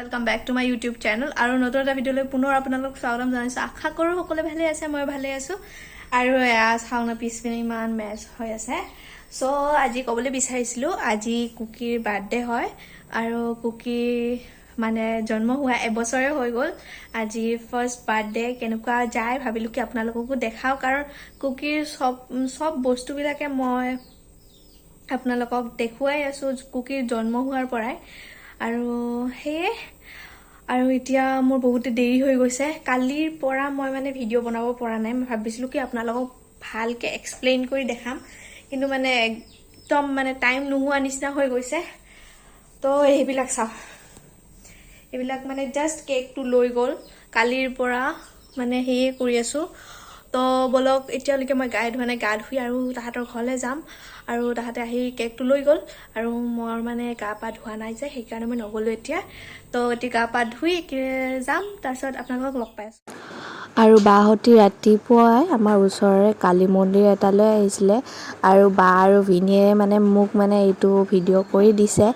Welcome back to my YouTube channel. আৰু নতুন এটা ভিডিঅ'লৈ পুনৰ আপোনালোকক স্বাগতম জনাইছো। আশা কৰো সকলোৱে ভালে আছে, মই ভালে আছো। আৰু চাউনা পিছপিনে ইমান মেচ হৈ আছে। সো আজি ক'বলৈ বিচাৰিছিলো আজি কুকিৰ বাৰ্থডে হয় আৰু কুকি মানে জন্ম হোৱা এবছৰে হৈ গ'ল। আজি ফাৰ্স্ট বাৰ্থডে কেনেকুৱা যায় ভাবিলো কি আপোনালোককো দেখাও, কাৰণ কুকিৰ সব বস্তুবিলাকে মই আপোনালোকক দেখুৱাই আছো কুকিৰ জন্ম হোৱাৰ পৰাই। আৰু হেয়ে আৰু এতিয়া মোৰ বহুত দেৰি হৈ গৈছে। কালিৰ পৰা মই মানে ভিডিঅ' বনাব পৰা নাই। মই ভাবিছিলো কি আপোনালোকক ভালকে এক্সপ্লেইন কৰি দেখাম, কিন্তু মানে একদম মানে টাইম নোহোৱা নিচিনা হৈ গৈছে। তো এইবিলাক চাও, এইবিলাক মানে জাষ্ট কেকটো লৈ গ'ল কালিৰ পৰা মানে হেয়ে কৰি আছো। তো বলক এতিয়ালৈকে মই গা ধোৱা নাই, গা ধুই আৰু তাহাঁতৰ ঘৰলৈ যাম। আৰু তাহাঁতে আহি কেকটো লৈ গ'ল আৰু মোৰ মানে গা পা ধোৱা নাই যে সেইকাৰণে মই নগ'লো এতিয়া। তো এতিয়া গা পা ধুই যাম, তাৰপিছত আপোনালোকক লগ পাই আছো। আৰু বাহঁতি ৰাতিপুৱাই আমাৰ ওচৰৰে কালী মন্দিৰ এটালৈ আহিছিলে আৰু বা আৰু ভিনিয়ে মানে মোক মানে এইটো ভিডিঅ' কৰি দিছে।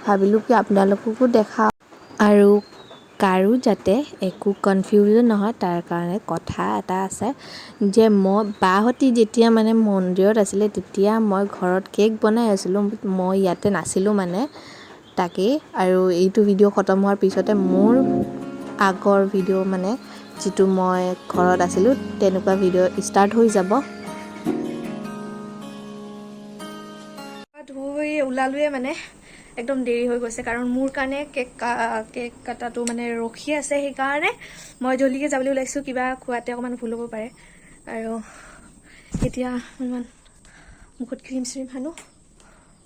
ভাবিলোঁ কি আপোনালোককো দেখাওঁ আৰু কাৰো যাতে একো কনফিউজন নহয় তাৰ কাৰণে কথা এটা আছে যে মই বাহঁতি যেতিয়া মানে মন্দিৰত আছিলে তেতিয়া মই ঘৰত কেক বনাই আছিলোঁ। মই ইয়াতে নাছিলোঁ মানে তাকেই। আৰু এইটো ভিডিঅ' খতম হোৱাৰ পিছতে মোৰ আগৰ ভিডিঅ' মানে যিটো মই ঘৰত আছিলোঁ তেনেকুৱা ভিডিঅ' ষ্টাৰ্ট হৈ যাব। ধুই ওলালোৱে মানে একদম দেৰি হৈ গৈছে, কাৰণ মোৰ কাৰণে কেক কাটাটো মানে ৰখি আছে। সেইকাৰণে মই জলদিকে যাবলৈ ওলাইছোঁ। কিবা খোৱাতে অকণমান ভুল হ'ব পাৰে। আৰু এতিয়া ইমান মুখত ক্ৰীম চ্ৰীম সানো,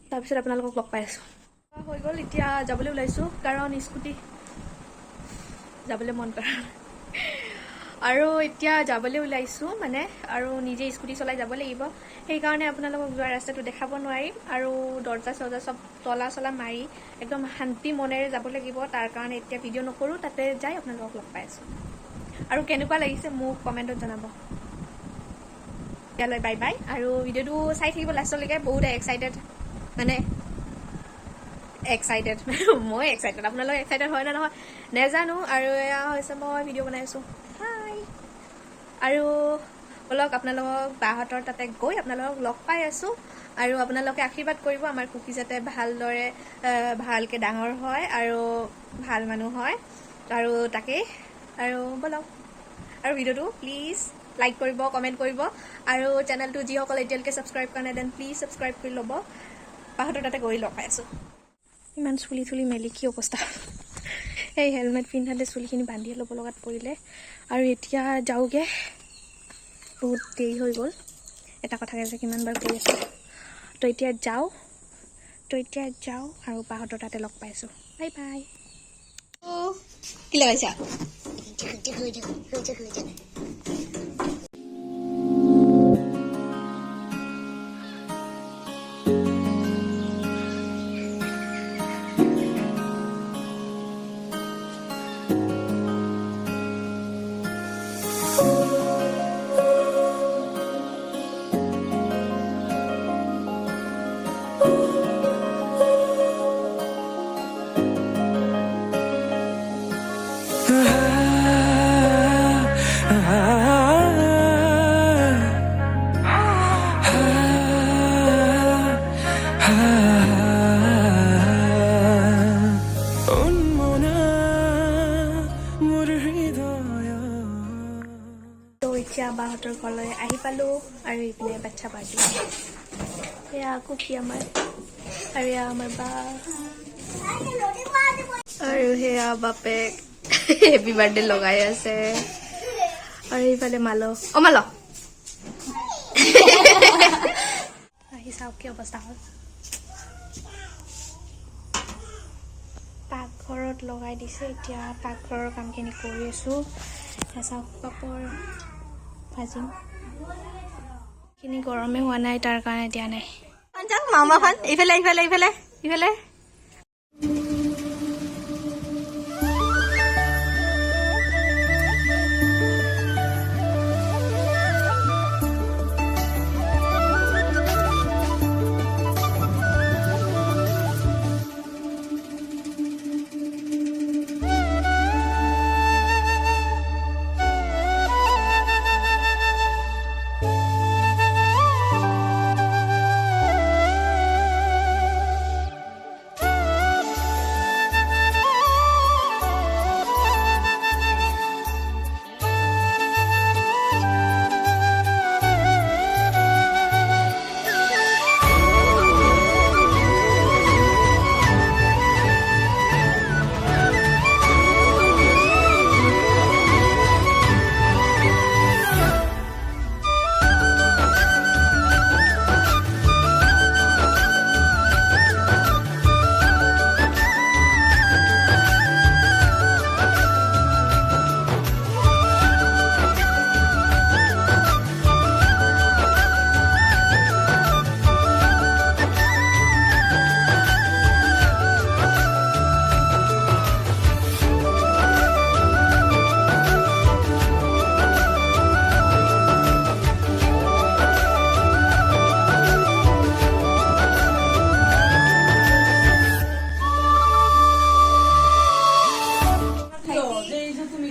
তাৰপিছত আপোনালোকক লগ পাই আছোঁ। হৈ গ'ল, এতিয়া যাবলৈ ওলাইছোঁ কাৰণ স্কুটি যাবলৈ মন কৰা আৰু এতিয়া যাবলৈ ওলাইছোঁ মানে, আৰু নিজে স্কুটি চলাই যাব লাগিব। সেইকাৰণে আপোনালোকক যোৱা ৰাস্তাটো দেখাব নোৱাৰিম আৰু দৰ্জা চৰ্জা চব তলা চলা মাৰি একদম শান্তি মনেৰে যাব লাগিব। তাৰ কাৰণে এতিয়া ভিডিঅ' নকৰোঁ, তাতে যাই আপোনালোকক লগ পাই আছোঁ। আৰু কেনেকুৱা লাগিছে মোক কমেণ্টত জনাব। এতিয়ালৈ বাই বাই, আৰু ভিডিঅ'টো চাই থাকিব লাষ্টলৈকে। বহুত এক্সাইটেড মানে মই এক্সাইটেড, আপোনালোক এক্সাইটেড হয় নে নহয় নেজানো। আৰু এয়া হৈছে মই ভিডিঅ' বনাই আছোঁ। হাই, আৰু বলক আপোনালোকক বাহঁতৰ তাতে গৈ আপোনালোকক লগ পাই আছোঁ। আৰু আপোনালোকে আশীৰ্বাদ কৰিব আমাৰ কুকি যাতে ভালদৰে ভালকৈ ডাঙৰ হয় আৰু ভাল মানুহ হয়। আৰু তাকেই, আৰু বলক আৰু ভিডিঅ'টো প্লিজ লাইক কৰিব, কমেণ্ট কৰিব, আৰু চেনেলটো যিসকল এতিয়ালৈকে ছাবস্ক্ৰাইব কৰা নাই দেন প্লিজ ছাবস্ক্ৰাইব কৰি ল'ব। বাহঁতৰ তাতে গৈ লগ পাই আছোঁ। ইমান চুলি মেলি কি অৱস্থা। এই হেলমেট পিন্ধাতে চুলিখিনি বান্ধি ল'ব লগাত পৰিলে। আৰু এতিয়া যাওঁগৈ, বহুত দেৰি হৈ গ'ল। এটা কথাকে যে কিমানবাৰ কৈ আছোঁ। তো এতিয়া যাওঁ আৰু বাহঁতৰ তাতে লগ পাইছোঁ। Bye bye. কি লগাইছা? এতিয়া বাহঁতৰ ঘৰলৈ আহি পালোঁ আৰু এইপিনে বাচ্ছা পাৰ্টি। এয়া কুকি আমাৰ, আৰু এয়া আমাৰ বা, আৰু সেয়া বাপেক হেপী বাৰ্থডে লগাই আছে। আৰু এইফালে মাল আহি চাওক কি অৱস্থা হ'ল। পাকঘৰত লগাই দিছে। এতিয়া পাকঘৰৰ কামখিনি কৰি আছোঁ। চাওক পাপৰ ভাজিম, খিনি গৰমে হোৱা নাই তাৰ কাৰণে দিয়া নাই। মামাখন ইফালে ইফালে ইফালে ইফালে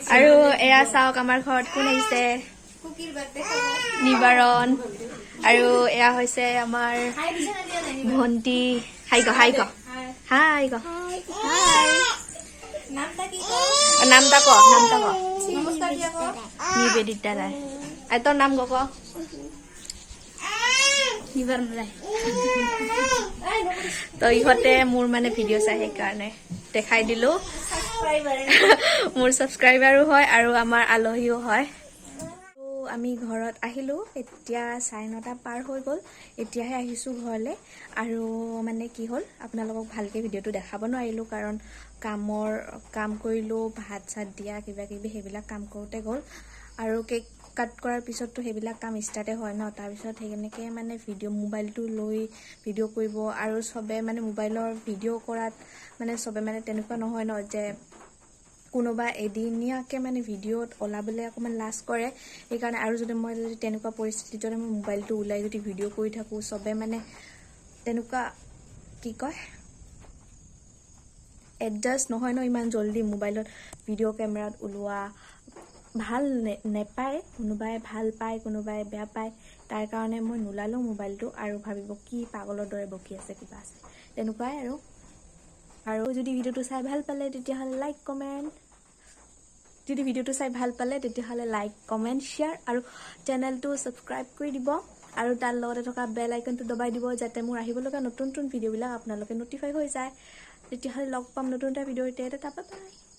আৰু এয়া চাওক আমাৰ ঘৰত কোন আহিছে নিবাৰণ আৰু এয়া হৈছে আমাৰ ভন্টি হাই ক হাই ক হাই ক নামটা ক নিবেদিতা ৰায় আৰু তোৰ নাম ক তো ইহঁতে মোৰ মানে ভিডিঅ' চাই সেইকাৰণে দেখাই দিলো মোৰ ছাবস্ক্ৰাইবাৰো হয় আৰু আমাৰ আলহীও হয় আমি ঘৰত আহিলো এতিয়া 9:30 পাৰ হৈ গ'ল এতিয়াহে আহিছো ঘৰলে আৰু মানে কি হ'ল আপোনালোকক ভালকে ভিডিঅ'টো দেখাব নোৱাৰিলো কাৰণ কাম কৰিলো ভাত চাত দিয়া কিবা কিবি সেইবিলাক কাম কৰোতে গ'ল আৰু কেক কাট কৰাৰ পিছততো সেইবিলাক কাম ষ্টাৰ্টে হয় ন তাৰ পিছত সেইকেনেকে মানে মোবাইলটো লৈ ভিডিঅ' কৰিব আৰু সবে মানে মোবাইলৰ ভিডিঅ' কৰাত মানে সবে মানে তেনেকুৱা নহয় ন যে কোনোবা এদিনীয়াকে মানে ভিডিঅ'ত ওলাবলৈ অকমান লাজ কৰে সেইকাৰণে আৰু যদি মই তেনেকুৱা পৰিস্থিতিত যদি মই মোবাইলটো ওলাই যদি ভিডিঅ' কৰি থাকো সবে মানে তেনেকুৱা কি কয় এডজাষ্ট নহয় ন ইমান জলদি মোবাইলত ভিডিঅ' কেমেৰাত ওলোৱা ভাল নেপায় কোনোবাই ভাল পায় কোনোবাই বেয়া পায় তাৰ কাৰণে মই নোলালো মোবাইলটো আৰু ভাবিব কি পাগলৰ দৰে বকি আছে কিবা আছে তেনেকুৱাই আৰু যদি ভিডিঅ'টো চাই ভাল পালে তেতিয়াহ'লে লাইক কমেণ্ট শ্বেয়াৰ আৰু চেনেলটো ছাবস্ক্ৰাইব কৰি দিব আৰু তাৰ লগতে থকা বেল আইকনটো দবাই দিব যাতে মোৰ আহিবলগা নতুন ভিডিঅ'বিলাক আপোনালোকে নটিফাই হৈ যায় তেতিয়াহ'লে লগ পাম নতুন এটা ভিডিঅ'তে বাই বাই